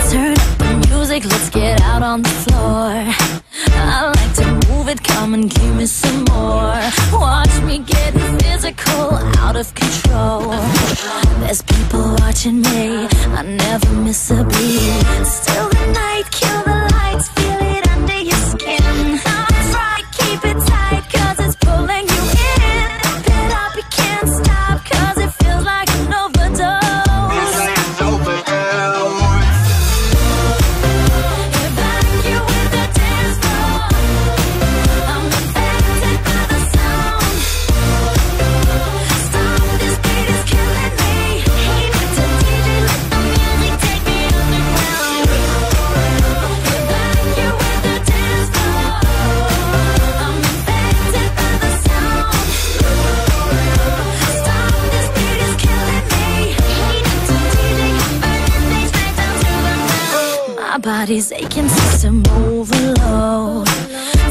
Turn up the music, let's get out on the floor. I like to move it, come and give me some more. Watch me getting physical, out of control. There's people watching me, I never miss a beat. Still the night, kill the lights, feel it under your skin. Try, keep it tight, cause it's pulling you in. Pump it up, you can't stop, cause it feels like an overdose. Body's aching, system overload.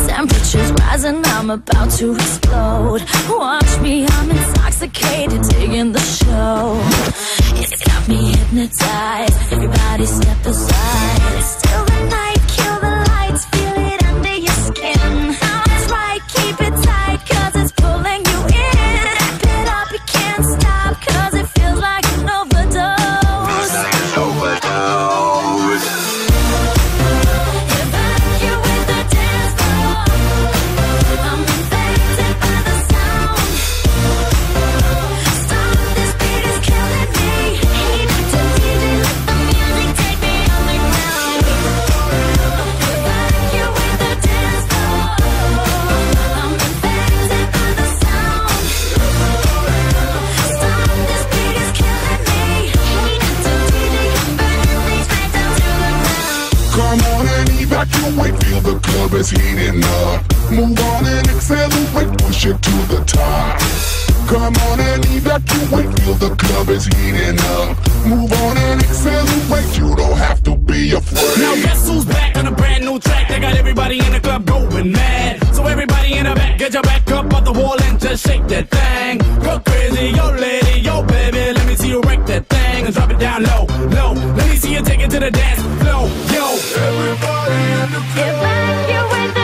Temperatures rising, I'm about to explode. Watch me, I'm intoxicated, digging the show. It's got me hypnotized, everybody step aside. Still the night, kill the lights, feel it under your skin. That's right, keep it tight, cause it's pulling you in. Wrap it up, you can't stop, cause it feels like an overdose. Evacuate, feel the club is heating up. Move on and accelerate, push it to the top. Come on and evacuate, feel the club is heating up. Move on and accelerate, you don't have to be afraid. Now guess who's back on a brand new track? They got everybody in the club going mad. So everybody in the back, get your back up off the wall and just shake that thing. Go crazy, yo lady, yo baby, let me see you wreck that thing and drop it down low, low. Let me see you take it to the dance floor, yo. Everybody in the club. Evacuate